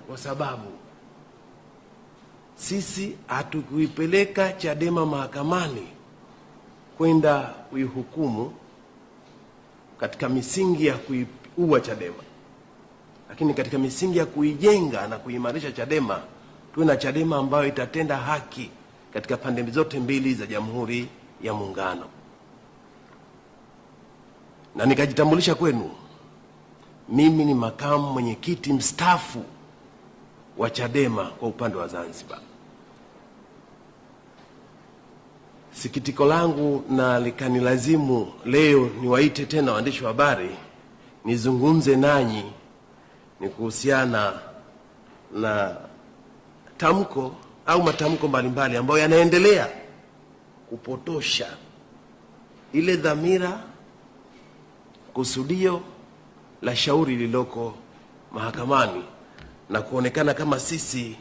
kwa sababu sisi hatukuipeleka Chadema mahakamani kwenda kuihukumu katika misingi ya kuiua Chadema, lakini katika misingi ya kuijenga na kuimarisha Chadema, tuwe na Chadema ambayo itatenda haki katika pande zote mbili za Jamhuri ya Muungano. Na nikajitambulisha kwenu, mimi ni makamu mwenyekiti mstaafu wa Chadema kwa upande wa Zanzibar. Sikitiko langu na likanilazimu leo niwaite tena waandishi wa habari nizungumze nanyi ni kuhusiana na tamko au matamko mbalimbali ambayo yanaendelea kupotosha ile dhamira, kusudio la shauri lililoko mahakamani na kuonekana kama sisi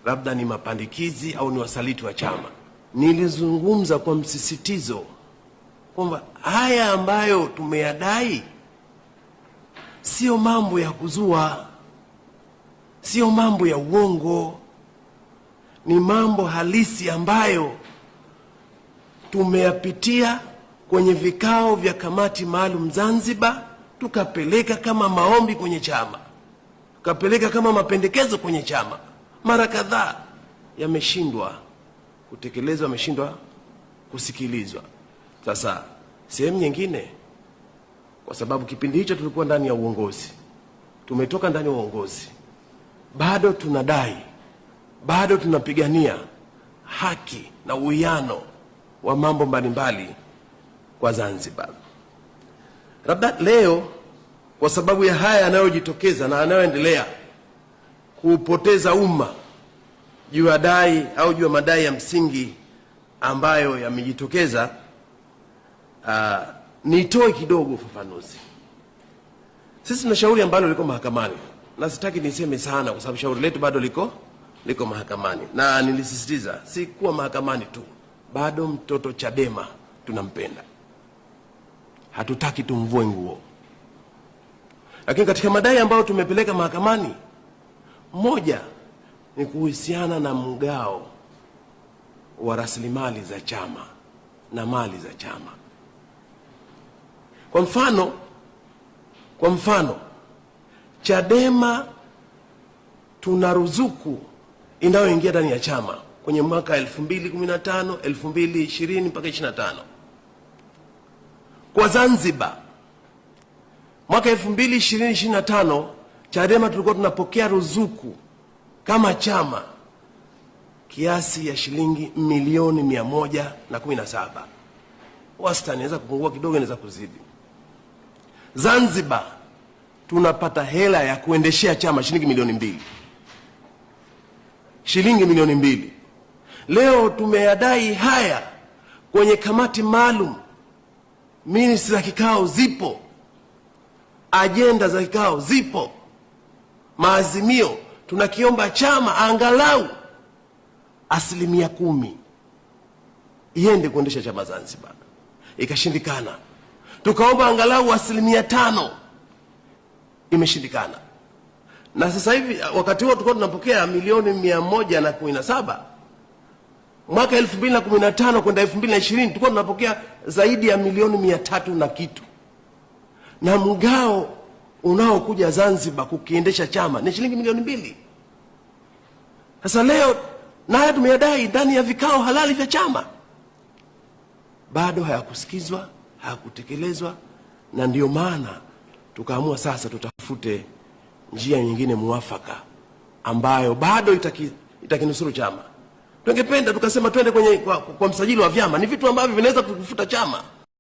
labda ni mapandikizi au ni wasaliti wa chama. Nilizungumza kwa msisitizo kwamba haya ambayo tumeyadai sio mambo ya kuzua, sio mambo ya uongo, ni mambo halisi ambayo tumeyapitia kwenye vikao vya kamati maalum Zanzibar, tukapeleka kama maombi kwenye chama, tukapeleka kama mapendekezo kwenye chama. Mara kadhaa yameshindwa kutekelezwa, yameshindwa kusikilizwa. Sasa sehemu nyingine, kwa sababu kipindi hicho tulikuwa ndani ya uongozi, tumetoka ndani ya uongozi, bado tunadai, bado tunapigania haki na uwiano wa mambo mbalimbali kwa Zanzibar. Labda leo kwa sababu ya haya yanayojitokeza na yanayoendelea kupoteza umma juu ya dai au juu ya madai ya msingi ambayo yamejitokeza, nitoe kidogo ufafanuzi. Sisi tuna shauri ambalo liko mahakamani, na sitaki niseme sana kwa sababu shauri letu bado liko mahakamani, na nilisisitiza si kuwa mahakamani tu, bado mtoto Chadema tunampenda, hatutaki tumvue nguo. Lakini katika madai ambayo tumepeleka mahakamani, moja ni kuhusiana na mgao wa rasilimali za chama na mali za chama. Kwa mfano Chadema tuna ruzuku inayoingia ndani ya chama kwenye mwaka 2015, 2020 mpaka 25. Kwa Zanzibar mwaka 2020-2025 Chadema tulikuwa tunapokea ruzuku kama chama kiasi ya shilingi milioni 117. Wastani inaweza kupungua kidogo, inaweza kuzidi. Zanzibar tunapata hela ya kuendeshea chama shilingi milioni 2. Shilingi milioni 2. Leo tumeyadai haya kwenye kamati maalum. Minutes za kikao zipo, ajenda za kikao zipo, maazimio. Tunakiomba chama angalau 10% iende kuendesha chama Zanzibar, ikashindikana. Tukaomba angalau 5%, imeshindikana. Na sasa hivi wakati huo tulikuwa tunapokea milioni 117. Mwaka 2015 kwenda 2020 tulikuwa tunapokea zaidi ya milioni 300 na kitu. Na mgao unaokuja Zanzibar kukiendesha chama ni shilingi milioni 2. Sasa leo naye tumeyadai ndani ya vikao halali vya chama, bado hayakusikizwa, hayakutekelezwa. Na ndio maana tukaamua sasa tutafute njia nyingine muafaka ambayo bado itakinusuru chama. Tungependa tukasema twende kwa msajili wa vyama. Ni vitu ambavyo vinaweza kufuta chama.